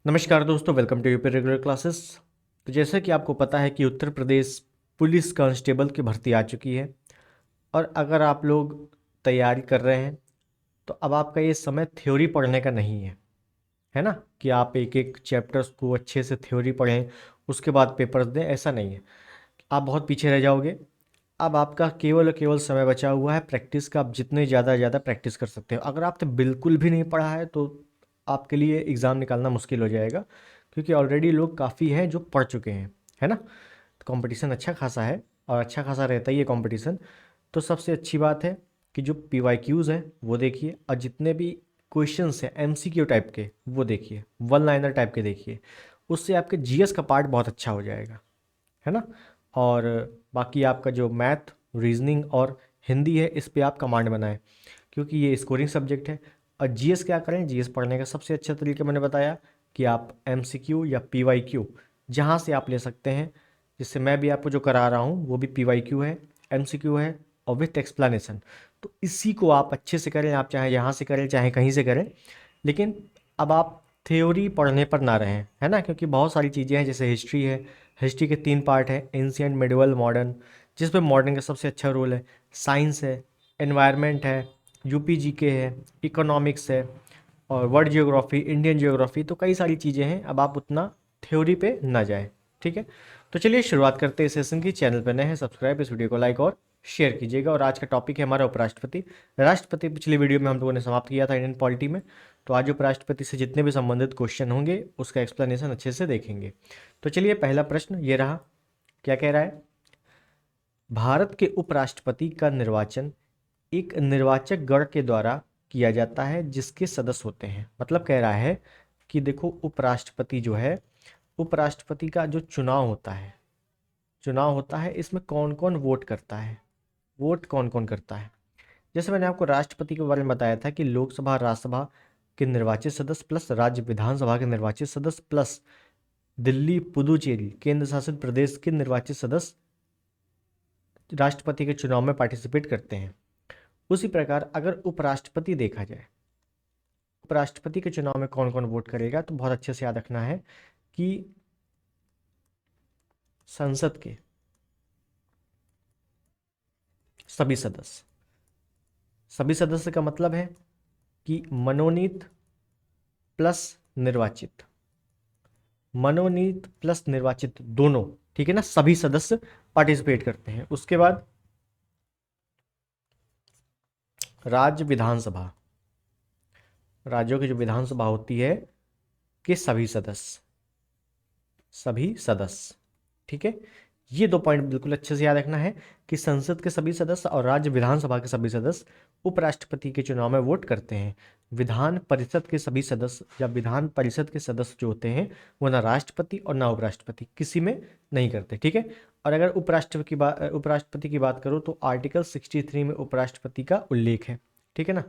नमस्कार दोस्तों, welcome to UP regular classes. तो जैसा कि आपको पता है कि उत्तर प्रदेश पुलिस कांस्टेबल की भर्ती आ चुकी है और अगर आप लोग तैयारी कर रहे हैं तो अब आपका ये समय थ्योरी पढ़ने का नहीं है ना, कि आप एक एक चैप्टर्स को अच्छे से थ्योरी पढ़ें उसके बाद पेपर्स दें। ऐसा नहीं है, आप बहुत पीछे रह जाओगे। अब आपका केवल और केवल समय बचा हुआ है प्रैक्टिस का। आप जितने ज़्यादा प्रैक्टिस कर सकते हो। अगर आपने बिल्कुल भी नहीं पढ़ा है तो आपके लिए एग्ज़ाम निकालना मुश्किल हो जाएगा, क्योंकि ऑलरेडी लोग काफ़ी हैं जो पढ़ चुके हैं, है ना। तो कंपटीशन अच्छा खासा है और अच्छा खासा रहता ही है कंपटीशन। तो सबसे अच्छी बात है कि जो PYQs हैं वो देखिए, और जितने भी क्वेश्चंस हैं MCQ टाइप के वो देखिए, वन लाइनर टाइप के देखिए। उससे आपके GS का पार्ट बहुत अच्छा हो जाएगा, है ना। और बाकी आपका जो मैथ, रीजनिंग और हिंदी है, इस पे आप कमांड बनाएं, क्योंकि ये स्कोरिंग सब्जेक्ट है। और GS क्या करें, GS पढ़ने का सबसे अच्छा तरीका मैंने बताया कि आप MCQ या PYQ जहाँ से आप ले सकते हैं। जिससे मैं भी आपको जो करा रहा हूँ वो भी PYQ है, MCQ है और विथ एक्सप्लेनेशन। तो इसी को आप अच्छे से करें, आप चाहे यहाँ से करें चाहे कहीं से करें। लेकिन अब आप थ्योरी पढ़ने पर ना रहें, है ना, क्योंकि बहुत सारी चीज़ें हैं। जैसे हिस्ट्री है, हिस्ट्री के 3 पार्ट हैं, एंशियंट, मिडिवल, मॉडर्न, जिस पे मॉडर्न का सबसे अच्छा रोल है। साइंस है, एनवायरनमेंट है, UPGK है, इकोनॉमिक्स है और वर्ल्ड जियोग्राफी, इंडियन जियोग्राफी। तो कई सारी चीज़ें हैं। अब आप उतना थ्योरी पे ना जाएं, ठीक है। तो चलिए शुरुआत करते हैं इस सेशन की। चैनल पर नए हैं सब्सक्राइब, इस वीडियो को लाइक और शेयर कीजिएगा। और आज का टॉपिक है हमारा उपराष्ट्रपति। राष्ट्रपति पिछली वीडियो में हम लोगों ने समाप्त किया था इंडियन पॉलिटी में। तो आज उपराष्ट्रपति से जितने भी संबंधित क्वेश्चन होंगे उसका एक्सप्लेनेशन अच्छे से देखेंगे। तो चलिए पहला प्रश्न ये रहा, क्या कह रहा है। भारत के उपराष्ट्रपति का निर्वाचन एक निर्वाचक गण के द्वारा किया जाता है जिसके सदस्य होते हैं। मतलब कह रहा है कि देखो, उपराष्ट्रपति जो है, उपराष्ट्रपति का जो चुनाव होता है इसमें कौन कौन वोट करता है, वोट कौन कौन करता है। जैसे मैंने आपको राष्ट्रपति के बारे में बताया था कि लोकसभा राज्यसभा के निर्वाचित सदस्य प्लस राज्य विधानसभा के निर्वाचित सदस्य प्लस दिल्ली पुदुचेरी केंद्र शासित प्रदेश के निर्वाचित सदस्य राष्ट्रपति के चुनाव में पार्टिसिपेट करते हैं। उसी प्रकार अगर उपराष्ट्रपति देखा जाए, उपराष्ट्रपति के चुनाव में कौन कौन वोट करेगा, तो बहुत अच्छे से याद रखना है कि संसद के सभी सदस्य, सभी सदस्य का मतलब है कि मनोनीत प्लस निर्वाचित, मनोनीत प्लस निर्वाचित दोनों, ठीक है ना, सभी सदस्य पार्टिसिपेट करते हैं। उसके बाद राज्य विधानसभा, राज्यों की जो विधानसभा होती है के सभी सदस्य, सभी सदस्य, ठीक है। ये 2 पॉइंट बिल्कुल अच्छे से याद रखना है कि संसद के सभी सदस्य और राज्य विधानसभा के सभी सदस्य उपराष्ट्रपति के चुनाव में वोट करते हैं। विधान परिषद के सभी सदस्य या विधान परिषद के सदस्य जो होते हैं वो ना राष्ट्रपति और ना उपराष्ट्रपति किसी में नहीं करते, ठीक है। और अगर उपराष्ट्रपति की बात करूँ तो आर्टिकल 63 में उपराष्ट्रपति का उल्लेख है, ठीक है ना।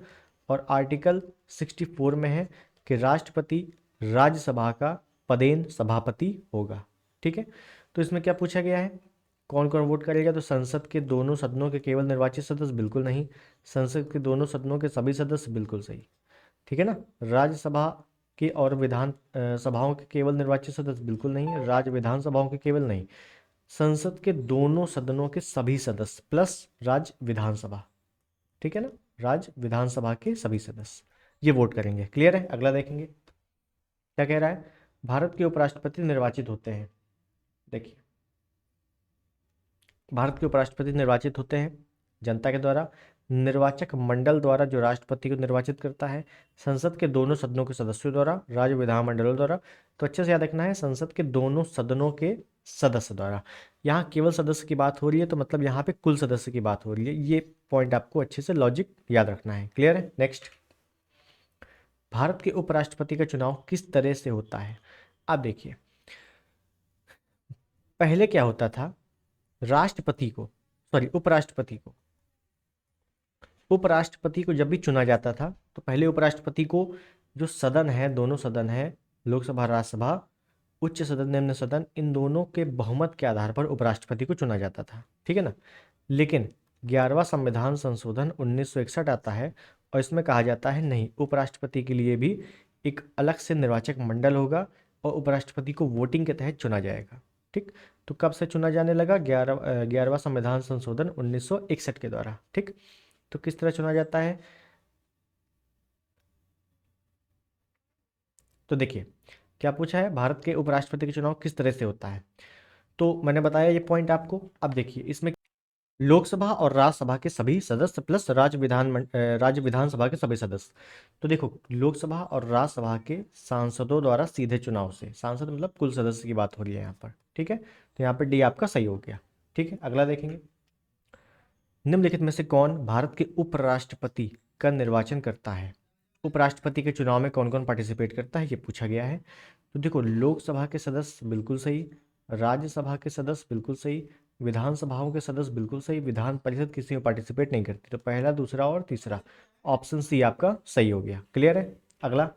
और आर्टिकल 64 में है कि राष्ट्रपति राज्यसभा का पदेन सभापति होगा, ठीक है। तो इसमें क्या पूछा गया है, कौन कौन वोट करेगा। तो संसद के दोनों सदनों के केवल निर्वाचित सदस्य, बिल्कुल नहीं। संसद के दोनों सदनों के सभी सदस्य, बिल्कुल सही, ठीक है ना। राज्यसभा के और विधान सभाओं के केवल निर्वाचित सदस्य, बिल्कुल नहीं। राज्य विधानसभाओं के केवल नहीं। संसद के दोनों सदनों के सभी सदस्य प्लस राज्य विधानसभा, ठीक है ना, राज्य विधानसभा के सभी सदस्य ये वोट करेंगे। क्लियर है। अगला देखेंगे क्या कह रहा है। भारत के उपराष्ट्रपति निर्वाचित होते हैं। देखिए, भारत के उपराष्ट्रपति निर्वाचित होते हैं जनता के द्वारा, निर्वाचक मंडल द्वारा जो राष्ट्रपति को निर्वाचित करता है, संसद के दोनों सदनों के सदस्यों द्वारा, राज्य विधानमंडलों द्वारा। तो अच्छे से याद रखना है, संसद के दोनों सदनों के सदस्य द्वारा। यहाँ केवल सदस्य की बात हो रही है तो मतलब यहाँ पे कुल सदस्य की बात हो रही है। ये पॉइंट आपको अच्छे से लॉजिक याद रखना है। क्लियर है। नेक्स्ट, भारत के उपराष्ट्रपति का चुनाव किस तरह से होता है। अब देखिए, पहले क्या होता था, राष्ट्रपति को, सॉरी उपराष्ट्रपति को जब भी चुना जाता था तो पहले उपराष्ट्रपति को जो सदन है, दोनों सदन है, लोकसभा राज्यसभा, उच्च सदन निम्न सदन, इन दोनों के बहुमत के आधार पर उपराष्ट्रपति को चुना जाता था, ठीक है ना। लेकिन 11वां संविधान संशोधन 1961 आता है और इसमें कहा जाता है नहीं, उपराष्ट्रपति के लिए भी एक अलग से निर्वाचक मंडल होगा और उपराष्ट्रपति को वोटिंग के तहत चुना जाएगा। ठीक, तो कब से चुना जाने लगा? 11वां संविधान संशोधन 1961 के द्वारा। ठीक, तो किस तरह चुना जाता है? तो देखिए क्या पूछा है, भारत के उपराष्ट्रपति का चुनाव किस तरह से होता है। तो मैंने बताया ये पॉइंट आपको। अब देखिए इसमें लोकसभा और राज्यसभा के सभी सदस्य प्लस राज्य विधानसभा के सभी सदस्य। तो देखो लोकसभा और राज्यसभा के सांसदों द्वारा सीधे चुनाव से, सांसद मतलब कुल सदस्य की बात हो रही है यहाँ पर। ठीक है, तो यहाँ पर डी आपका सही हो गया। ठीक है, अगला देखेंगे, निम्नलिखित में से कौन भारत के उपराष्ट्रपति का निर्वाचन करता है? उपराष्ट्रपति के चुनाव में कौन कौन पार्टिसिपेट करता है, ये पूछा गया है। तो देखो लोकसभा के सदस्य बिल्कुल सही, राज्यसभा के सदस्य बिल्कुल सही, विधानसभाओं के सदस्य बिल्कुल सही, विधान परिषद किसी में पार्टिसिपेट नहीं करती। तो पहला, दूसरा और तीसरा, ऑप्शन सी आपका सही हो गया। क्लियर है? अगला,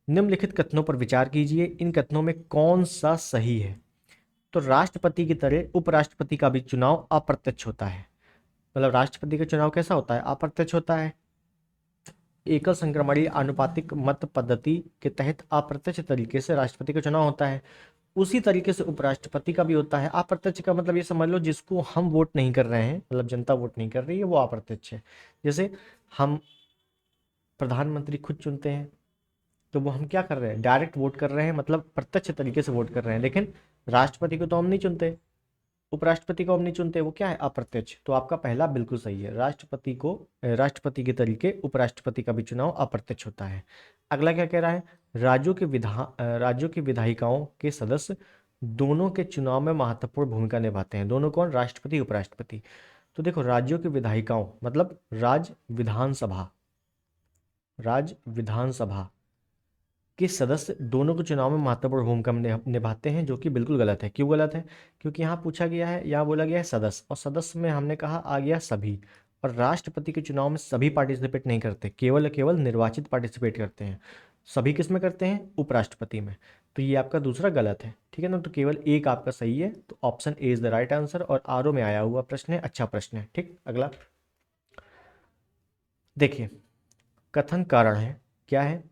निम्नलिखित कथनों पर विचार कीजिए, इन कथनों में कौन सा सही है? तो राष्ट्रपति की तरह उपराष्ट्रपति का भी चुनाव अप्रत्यक्ष होता है। मतलब राष्ट्रपति का चुनाव कैसा होता है? अप्रत्यक्ष होता है। एकल संक्रमणीय आनुपातिक मत पद्धति के तहत अप्रत्यक्ष तरीके से राष्ट्रपति का चुनाव होता है। उसी तरीके से उपराष्ट्रपति का भी होता है। अप्रत्यक्ष का मतलब ये समझ लो जिसको हम वोट नहीं कर रहे हैं, मतलब जनता वोट नहीं कर रही है, वो अप्रत्यक्ष है। जैसे हम प्रधानमंत्री खुद चुनते हैं, तो वो हम क्या कर रहे हैं? डायरेक्ट वोट कर रहे हैं, मतलब प्रत्यक्ष तरीके से वोट कर रहे हैं। लेकिन राष्ट्रपति को तो हम नहीं चुनते, उपराष्ट्रपति को हम नहीं चुनते, वो क्या है? अप्रत्यक्ष। तो आपका पहला बिल्कुल सही है, राष्ट्रपति के तरीके उपराष्ट्रपति का भी चुनाव अप्रत्यक्ष होता है। अगला क्या कह रहा है? राज्यों की विधायिकाओं के सदस्य दोनों के चुनाव में महत्वपूर्ण भूमिका निभाते हैं। दोनों कौन? राष्ट्रपति उपराष्ट्रपति। तो देखो राज्यों की विधायिकाओं मतलब राज्य विधानसभा के सदस्य दोनों के चुनाव में महत्वपूर्ण भूमिका निभाते हैं, जो कि बिल्कुल गलत है। क्यों गलत है? क्योंकि यहाँ पूछा गया है, यहाँ बोला गया है सदस्य, और सदस्य में हमने कहा आ गया सभी, और राष्ट्रपति के चुनाव में सभी पार्टिसिपेट नहीं करते, केवल निर्वाचित पार्टिसिपेट करते हैं। सभी किस में करते हैं? उपराष्ट्रपति में। तो ये आपका दूसरा गलत है। ठीक है ना, तो केवल एक आपका सही है, तो option A is the right answer, और आरओ में आया हुआ प्रश्न है, अच्छा प्रश्न है। ठीक, अगला देखिए, कथन कारण है, क्या है?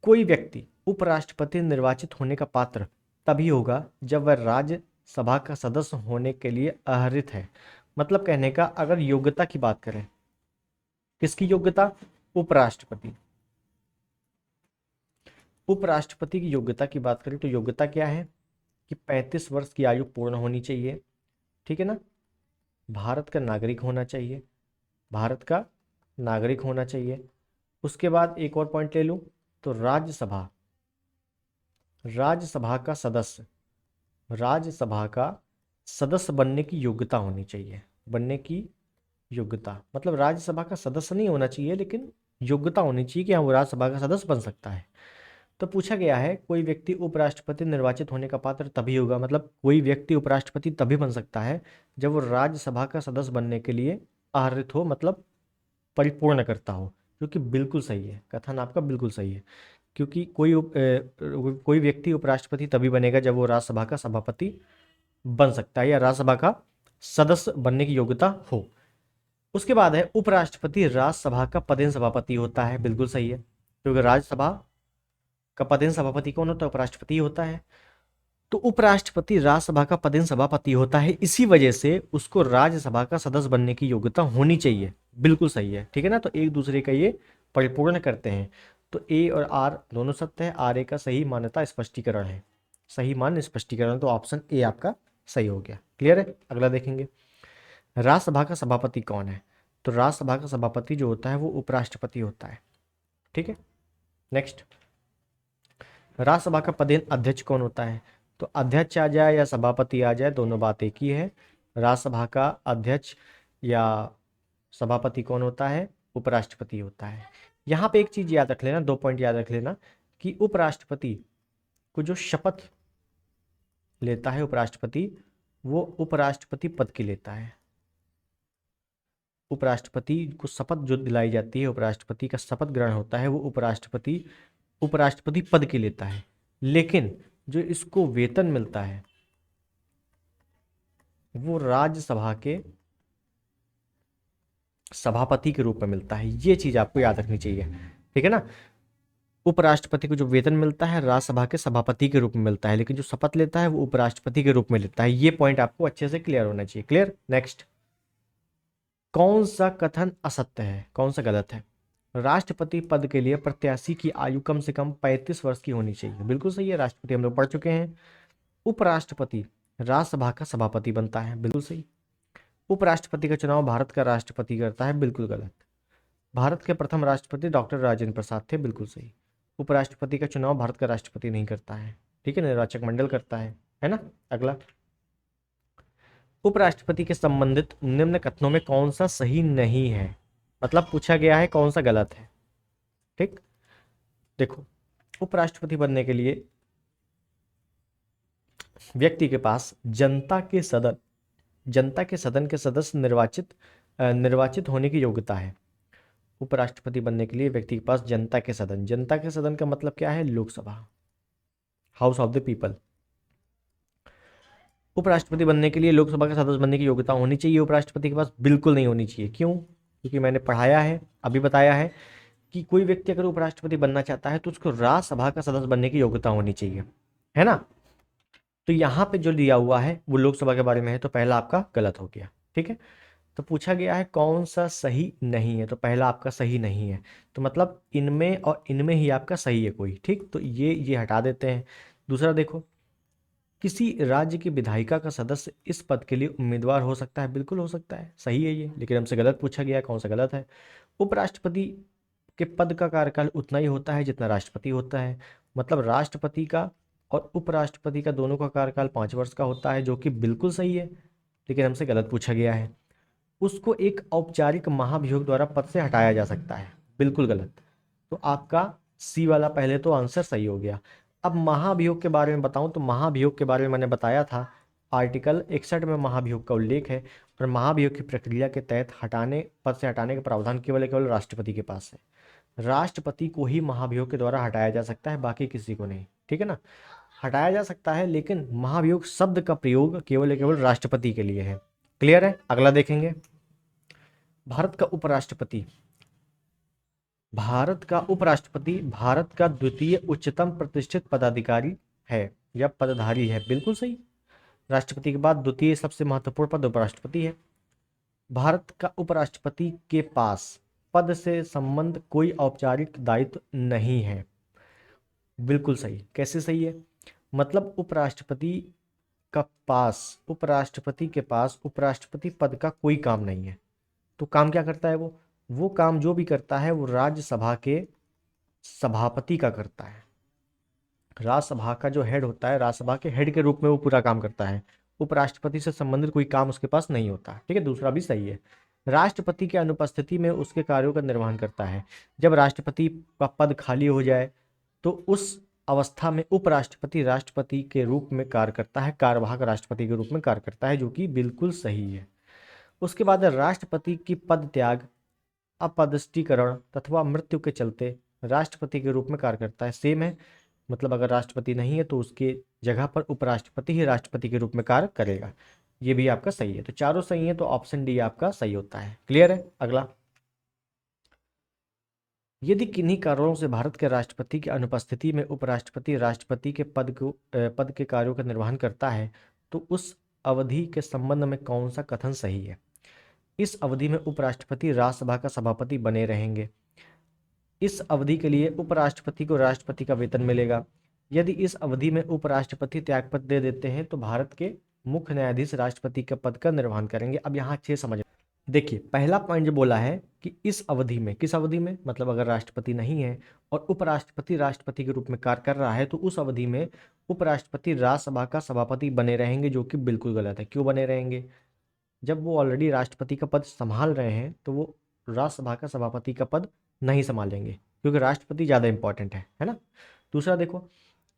कोई व्यक्ति उपराष्ट्रपति निर्वाचित होने का पात्र तभी होगा जब वह राज्यसभा का सदस्य होने के लिए अर्हत है। मतलब कहने का, अगर योग्यता की बात करें, किसकी योग्यता? उपराष्ट्रपति की योग्यता की बात करें तो योग्यता क्या है कि 35 वर्ष की आयु पूर्ण होनी चाहिए। ठीक है ना, भारत का नागरिक होना चाहिए, भारत का नागरिक होना चाहिए। उसके बाद एक और पॉइंट ले लूं तो राज्यसभा का सदस्य बनने की योग्यता होनी चाहिए। बनने की योग्यता मतलब राज्यसभा का सदस्य नहीं होना चाहिए, लेकिन योग्यता होनी चाहिए कि हाँ वो राज्यसभा का सदस्य बन सकता है। तो पूछा गया है कोई व्यक्ति उपराष्ट्रपति निर्वाचित होने का पात्र तभी होगा, मतलब कोई व्यक्ति उपराष्ट्रपति तभी बन सकता है जब वो राज्यसभा का सदस्य बनने के लिए अर्हत हो, मतलब परिपूर्ण करता हो, जो कि बिल्कुल सही है। कथन आपका बिल्कुल सही है, क्योंकि कोई व्यक्ति उपराष्ट्रपति तभी बनेगा जब वो राज्यसभा का सभापति बन सकता है या राज्यसभा का सदस्य बनने की योग्यता हो। उसके बाद है उपराष्ट्रपति राज्यसभा का पदेन सभापति होता है। बिल्कुल सही है, क्योंकि राज्यसभा का पदेन सभापति कौन होता है? उपराष्ट्रपति होता है। तो उपराष्ट्रपति राज्यसभा का पदेन सभापति होता है, इसी वजह से उसको राज्यसभा का सदस्य बनने की योग्यता होनी चाहिए। बिल्कुल सही है। ठीक है ना, तो एक दूसरे का ये परिपूर्ण करते हैं। तो ए और आर दोनों सत्य है, आर ए का सही मान्यता स्पष्टीकरण है, सही मान स्पष्टीकरण। तो ऑप्शन ए आपका सही हो गया। क्लियर है? अगला देखेंगे, राज्यसभा का सभापति कौन है? तो राज्यसभा का सभापति जो होता है वो उपराष्ट्रपति होता है। ठीक है, नेक्स्ट, राज्यसभा का पदेन अध्यक्ष कौन होता है? तो अध्यक्ष आ जाए या सभापति आ जाए, दोनों बात एक ही है। राज्यसभा का अध्यक्ष या सभापति कौन होता है? उपराष्ट्रपति होता है। यहाँ पे एक चीज याद रख लेना, 2 पॉइंट याद रख लेना कि उपराष्ट्रपति को जो शपथ लेता है उपराष्ट्रपति, वो उपराष्ट्रपति पद की लेता है। उपराष्ट्रपति को शपथ जो दिलाई जाती है, उपराष्ट्रपति का शपथ ग्रहण होता है, वो उपराष्ट्रपति पद की लेता है। लेकिन जो इसको वेतन मिलता है वो राज्यसभा के सभापति के रूप में मिलता है। ये चीज आपको याद रखनी चाहिए। ठीक है ना, उपराष्ट्रपति को जो वेतन मिलता है राज्यसभा के सभापति के रूप में मिलता है, लेकिन जो शपथ लेता है वो उपराष्ट्रपति के रूप में लेता है। ये पॉइंट आपको अच्छे से क्लियर होना चाहिए। क्लियर। नेक्स्ट, कौन सा कथन असत्य है, कौन सा गलत है? राष्ट्रपति पद के लिए प्रत्याशी की आयु कम से कम 35 वर्ष की होनी चाहिए। बिल्कुल सही है, राष्ट्रपति हम लोग पढ़ चुके हैं। उपराष्ट्रपति राज्यसभा का सभापति बनता है। बिल्कुल सही। उपराष्ट्रपति का चुनाव भारत का राष्ट्रपति करता है। बिल्कुल गलत। भारत के प्रथम राष्ट्रपति डॉक्टर राजेंद्र प्रसाद थे। बिल्कुल सही। उपराष्ट्रपति का चुनाव भारत का राष्ट्रपति नहीं करता है, ठीक है, निर्वाचक मंडल करता है ना। अगला, उपराष्ट्रपति के संबंधित निम्न कथनों में कौन सा सही नहीं है? मतलब पूछा गया है कौन सा गलत है। ठीक, देखो, उपराष्ट्रपति बनने के लिए व्यक्ति के पास जनता के सदन के सदस्य निर्वाचित होने की योग्यता है। उपराष्ट्रपति बनने के लिए व्यक्ति के पास जनता के सदन का मतलब क्या है? Lok Sabha, house of the people. उपराष्ट्रपति बनने के लिए लोकसभा का सदस्य बनने की योग्यता होनी चाहिए, उपराष्ट्रपति के पास बिल्कुल नहीं होनी चाहिए। क्यों? क्योंकि मैंने पढ़ाया है, अभी बताया है कि कोई व्यक्ति अगर उपराष्ट्रपति बनना चाहता है तो उसको राज्यसभा का सदस्य बनने की योग्यता होनी चाहिए, है ना। तो यहाँ पे जो दिया हुआ है वो लोकसभा के बारे में है, तो पहला आपका गलत हो गया। ठीक है, तो पूछा गया है कौन सा सही नहीं है, तो पहला आपका सही नहीं है, तो मतलब इनमें और इनमें ही आपका सही है कोई। ठीक, तो ये हटा देते हैं। दूसरा देखो, किसी राज्य की विधायिका का सदस्य इस पद के लिए उम्मीदवार हो सकता है। बिल्कुल हो सकता है, सही है ये, लेकिन हमसे गलत पूछा गया है, कौन सा गलत है? उपराष्ट्रपति के पद का कार्यकाल उतना ही होता है जितना राष्ट्रपति होता है। मतलब राष्ट्रपति का और उपराष्ट्रपति का दोनों का कार्यकाल 5 वर्ष का होता है, जो कि बिल्कुल सही है, लेकिन हमसे गलत पूछा गया है। उसको एक औपचारिक महाभियोग द्वारा पद से हटाया जा सकता है। बिल्कुल गलत। तो आपका सी वाला पहले तो आंसर सही हो गया। अब महाभियोग के बारे में बताऊं तो महाभियोग के बारे में मैंने बताया था, आर्टिकल 61 में महाभियोग का उल्लेख है, और महाभियोग की प्रक्रिया के तहत पद से हटाने का प्रावधान केवल राष्ट्रपति के पास है। राष्ट्रपति को ही महाभियोग के द्वारा हटाया जा सकता है, बाकी किसी को नहीं। ठीक है ना, हटाया जा सकता है, लेकिन महाभियोग शब्द का प्रयोग केवल राष्ट्रपति के लिए है। क्लियर है। अगला देखेंगे, भारत का उपराष्ट्रपति भारत का द्वितीय उच्चतम प्रतिष्ठित पदाधिकारी है या पदधारी है। बिल्कुल सही। राष्ट्रपति के बाद द्वितीय सबसे महत्वपूर्ण पद उपराष्ट्रपति है। भारत का उपराष्ट्रपति के पास पद से संबंध कोई औपचारिक दायित्व नहीं है। बिल्कुल सही। कैसे सही है? मतलब उपराष्ट्रपति के पास उपराष्ट्रपति पद का कोई काम नहीं है। तो काम क्या करता है वो काम जो भी करता है वो राज्यसभा के सभापति का करता है। राज्यसभा का जो हेड होता है, राज्यसभा के हेड के रूप में वो पूरा काम करता है। उपराष्ट्रपति से संबंधित कोई काम उसके पास नहीं होता। ठीक है, दूसरा भी सही है। राष्ट्रपति की अनुपस्थिति में उसके कार्यों का निर्वहन करता है। जब राष्ट्रपति का पद खाली हो जाए तो उस अवस्था में उपराष्ट्रपति राष्ट्रपति के रूप में कार्य करता है, कार्यवाहक राष्ट्रपति के रूप में कार्य करता है, जो कि बिल्कुल सही है। उसके बाद राष्ट्रपति की पद त्याग, अपदस्थीकरण तथा मृत्यु के चलते राष्ट्रपति के रूप में कार्य करता है। सेम है, मतलब अगर राष्ट्रपति नहीं है तो उसके जगह पर उपराष्ट्रपति ही राष्ट्रपति के रूप में कार्य करेगा। ये भी आपका सही है। तो चारों सही है, तो ऑप्शन डी आपका सही होता है। क्लियर है। अगला, यदि किन्हीं कारणों से भारत के राष्ट्रपति की अनुपस्थिति में उपराष्ट्रपति राष्ट्रपति के पद के कार्यों का निर्वहन करता है तो उस अवधि के संबंध में कौन सा कथन सही है? इस अवधि में उपराष्ट्रपति राज्यसभा का सभापति बने रहेंगे। इस अवधि के लिए उपराष्ट्रपति को राष्ट्रपति का वेतन मिलेगा। यदि इस अवधि में उपराष्ट्रपति त्यागपत्र दे देते हैं तो भारत के मुख्य न्यायाधीश राष्ट्रपति के पद का निर्वहन करेंगे। अब यहाँ अच्छे समझ, देखिए पहला पॉइंट जो बोला है कि इस अवधि में, किस अवधि में, मतलब अगर राष्ट्रपति नहीं है और उपराष्ट्रपति राष्ट्रपति के रूप में कार्य कर रहा है तो उस अवधि में उपराष्ट्रपति राज्यसभा का सभापति बने रहेंगे, जो कि बिल्कुल गलत है। क्यों बने रहेंगे? जब वो ऑलरेडी राष्ट्रपति का पद संभाल रहे हैं तो वो राज्यसभा का सभापति का पद नहीं संभालेंगे, क्योंकि राष्ट्रपति ज़्यादा इंपॉर्टेंट है ना। दूसरा देखो,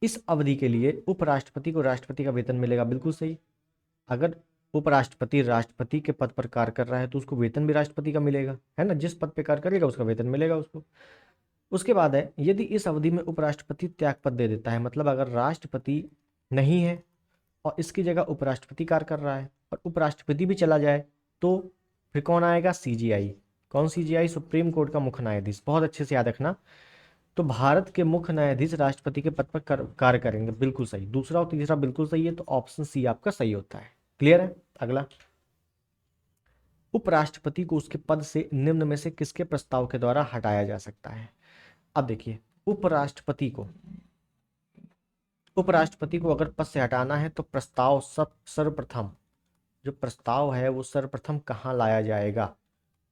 इस अवधि के लिए उपराष्ट्रपति को राष्ट्रपति का वेतन मिलेगा। बिल्कुल सही। अगर उपराष्ट्रपति राष्ट्रपति के पद पर कार्य कर रहा है तो उसको वेतन भी राष्ट्रपति का मिलेगा, है ना। जिस पद पर कार्य करेगा उसका वेतन मिलेगा उसको। उसके बाद है, यदि इस अवधि में उपराष्ट्रपति त्यागपत्र दे देता है, मतलब अगर राष्ट्रपति नहीं है और इसकी जगह उपराष्ट्रपति कार्य कर रहा है और उपराष्ट्रपति भी चला जाए तो फिर कौन आएगा? सीजीआई। कौन? सीजीआई, सुप्रीम कोर्ट का मुख्य न्यायाधीश। बहुत अच्छे से याद रखना, तो भारत के मुख्य न्यायाधीश राष्ट्रपति के पद पर कार्य करेंगे, बिल्कुल सही। दूसरा और तीसरा बिल्कुल सही है, तो ऑप्शन सी आपका सही होता है। क्लियर है। अगला, उपराष्ट्रपति को उसके पद से निम्न में से किसके प्रस्ताव के द्वारा हटाया जा सकता है। अब देखिए, उपराष्ट्रपति को अगर पद से हटाना है तो प्रस्ताव सर्वप्रथम जो प्रस्ताव है वो सर्वप्रथम कहाँ लाया जाएगा,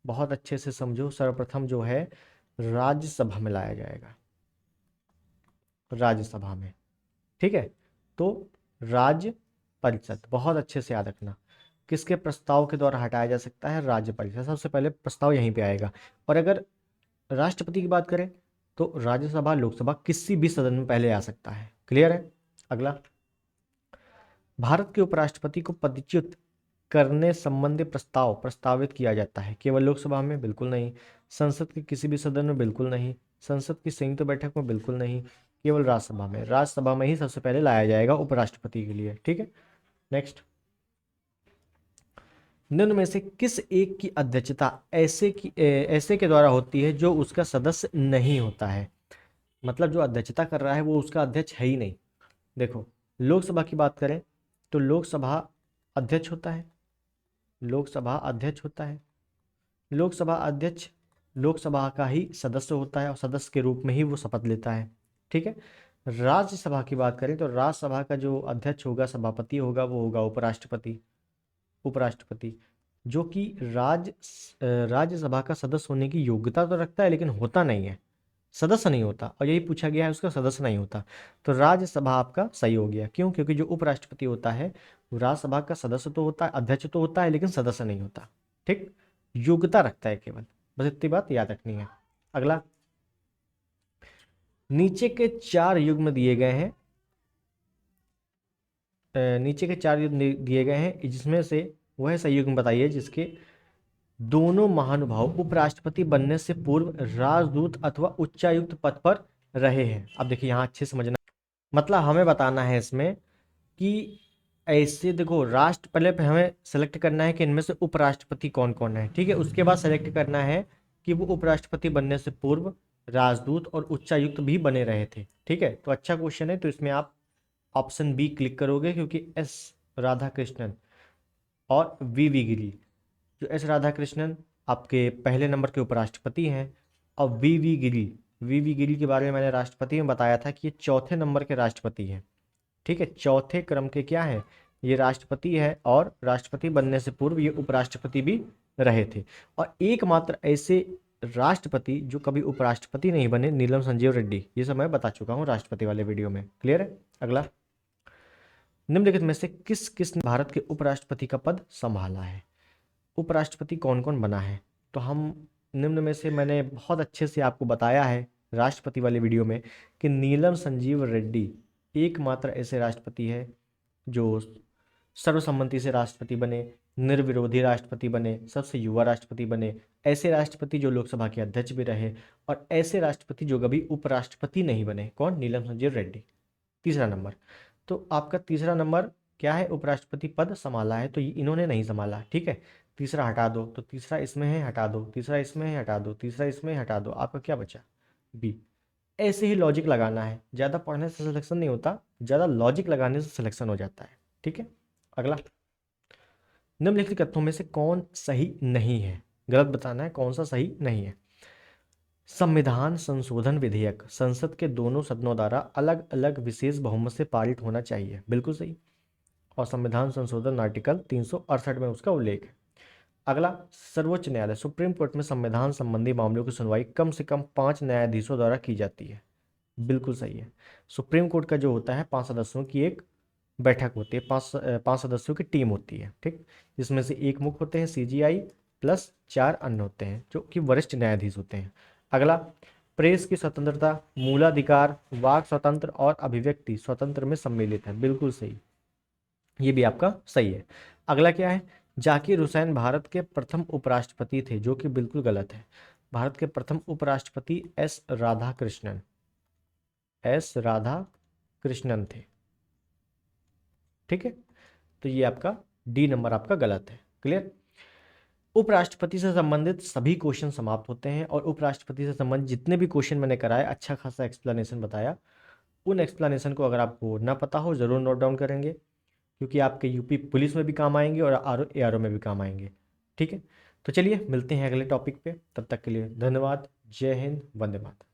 बहुत अच्छे से समझो। सर्वप्रथम जो है राज्यसभा में लाया जाएगा, राज्यसभा में। ठीक है, तो राज्य परिषद, बहुत अच्छे से याद रखना, किसके प्रस्ताव के द्वारा हटाया जा सकता है, राज्य परिषद। सबसे पहले प्रस्ताव यहीं पे आएगा। और अगर राष्ट्रपति की बात करें तो राज्यसभा, लोकसभा, किसी भी सदन में पहले आ सकता है। क्लियर है। अगला, भारत के उपराष्ट्रपति को पदच्युत करने संबंधी प्रस्ताव प्रस्तावित किया जाता है केवल लोकसभा में, बिल्कुल नहीं। संसद के किसी भी सदन में, बिल्कुल नहीं। संसद की संयुक्त बैठक में, बिल्कुल नहीं। केवल राज्यसभा में, राज्यसभा में ही सबसे पहले लाया जाएगा उपराष्ट्रपति के लिए। ठीक है, नेक्स्ट, निम्न में से किस एक की अध्यक्षता ऐसे के द्वारा होती है जो उसका सदस्य नहीं होता है। मतलब जो अध्यक्षता कर रहा है वो उसका अध्यक्ष है ही नहीं। देखो, लोकसभा की बात करें तो लोकसभा अध्यक्ष होता है, लोकसभा अध्यक्ष होता है। लोकसभा अध्यक्ष लोकसभा का ही सदस्य होता है और सदस्य के रूप में ही वो शपथ लेता है। ठीक है। राज्यसभा की बात करें तो राज्यसभा का जो अध्यक्ष होगा, सभापति होगा, वो होगा उपराष्ट्रपति। उपराष्ट्रपति जो कि राज्यसभा का सदस्य होने की योग्यता तो रखता है लेकिन होता नहीं है, सदस्य नहीं होता। और यही पूछा गया है, उसका सदस्य नहीं होता। तो राज्यसभा आपका सही हो गया। क्यों? क्योंकि जो उपराष्ट्रपति होता है वो राज्यसभा का सदस्य तो होता है, अध्यक्ष तो होता है, लेकिन सदस्य नहीं होता। ठीक, योग्यता रखता है केवल, बस इतनी बात याद रखनी है। अगला, नीचे के चार युग्म दिए गए हैं, नीचे के चार युग्म दिए गए हैं, जिसमें से वह सही युग्म बताइए जिसके दोनों महानुभाव उपराष्ट्रपति बनने से पूर्व राजदूत अथवा उच्चायुक्त पद पर रहे हैं। अब देखिए यहाँ अच्छे से समझना, मतलब हमें बताना है इसमें कि ऐसे देखो, पहले पे हमें सेलेक्ट करना है कि इनमें से उपराष्ट्रपति कौन कौन है। ठीक है, उसके बाद सेलेक्ट करना है कि वो उपराष्ट्रपति बनने से पूर्व राजदूत और उच्चायुक्त भी बने रहे थे। ठीक है, तो अच्छा क्वेश्चन है, तो इसमें आप ऑप्शन बी क्लिक करोगे, क्योंकि एस राधाकृष्णन और वी गिरी, जो एस राधाकृष्णन आपके पहले नंबर के उपराष्ट्रपति हैं, और वी गिरी के बारे में मैंने राष्ट्रपति में बताया था कि ये चौथे नंबर के राष्ट्रपति हैं। ठीक है, चौथे क्रम के क्या है, ये राष्ट्रपति है, और राष्ट्रपति बनने से पूर्व ये उपराष्ट्रपति भी रहे थे। और एकमात्र ऐसे राष्ट्रपति जो कभी उपराष्ट्रपति नहीं बने, नीलम संजीव रेड्डी। ये सब मैं बता चुका हूँ राष्ट्रपति वाले वीडियो में। क्लियर है। अगला, निम्नलिखित में से किस किस ने भारत के उपराष्ट्रपति का पद संभाला है। उपराष्ट्रपति कौन कौन बना है, तो हम निम्न में से मैंने बहुत अच्छे से आपको बताया है राष्ट्रपति वाले वीडियो में कि नीलम संजीव रेड्डी एकमात्र ऐसे राष्ट्रपति है जो सर्वसम्मति से राष्ट्रपति बने, निर्विरोधी राष्ट्रपति बने, सबसे युवा राष्ट्रपति बने, ऐसे राष्ट्रपति जो लोकसभा के अध्यक्ष भी रहे, और ऐसे राष्ट्रपति जो कभी उपराष्ट्रपति नहीं बने। कौन? नीलम संजीव रेड्डी। तीसरा नंबर, तो आपका तीसरा नंबर क्या है, उपराष्ट्रपति पद संभाला है, तो इन्होंने नहीं संभाला। ठीक है, तीसरा हटा दो, तो तीसरा इसमें है, हटा दो, तीसरा इसमें है, हटा दो, तीसरा इसमें है, हटा दो, आपका क्या बचा? बी। ऐसे ही लॉजिक लगाना है, ज़्यादा पढ़ने से सिलेक्शन नहीं होता, ज़्यादा लॉजिक लगाने से सिलेक्शन हो जाता है। ठीक है। अगला, निम्नलिखित कथनों में से कौन सही नहीं है, गलत बताना है कौन सा सही नहीं है। संविधान संशोधन विधेयक संसद के दोनों सदनों द्वारा अलग अलग विशेष बहुमत से पारित होना चाहिए, बिल्कुल सही। और संविधान संशोधन आर्टिकल 368 में उसका उल्लेख है। अगला, सर्वोच्च न्यायालय सुप्रीम कोर्ट में संविधान संबंधी मामलों की सुनवाई कम से कम 5 न्यायाधीशों द्वारा की जाती है, बिल्कुल सही है। सुप्रीम कोर्ट का जो होता है 5 सदस्यों की एक बैठक होती है, 5 सदस्यों की टीम होती है। ठीक, जिसमें से एक मुख्य होते हैं सीजीआई प्लस 4 अन्य होते हैं जो कि वरिष्ठ न्यायाधीश होते हैं। अगला, प्रेस की स्वतंत्रता, मूलाधिकार, वाक स्वतंत्र और अभिव्यक्ति स्वतंत्र में सम्मिलित है, बिल्कुल सही, ये भी आपका सही है। अगला क्या है, जाकिर हुसैन भारत के प्रथम उपराष्ट्रपति थे, जो कि बिल्कुल गलत है। भारत के प्रथम उपराष्ट्रपति एस राधा कृष्णन थे। ठीक है, तो ये आपका डी नंबर आपका गलत है। क्लियर। उपराष्ट्रपति से संबंधित सभी क्वेश्चन समाप्त होते हैं और उपराष्ट्रपति से संबंधित जितने भी क्वेश्चन मैंने कराए, अच्छा खासा एक्सप्लेनेशन बताया। उन एक्सप्लेनेशन को अगर आपको ना पता हो ज़रूर नोट डाउन करेंगे, क्योंकि आपके यूपी पुलिस में भी काम आएंगे और आर ARO में भी काम आएंगे। ठीक है, तो चलिए मिलते हैं अगले टॉपिक पे। तब तक के लिए धन्यवाद। जय हिंद, वंदे मातरम।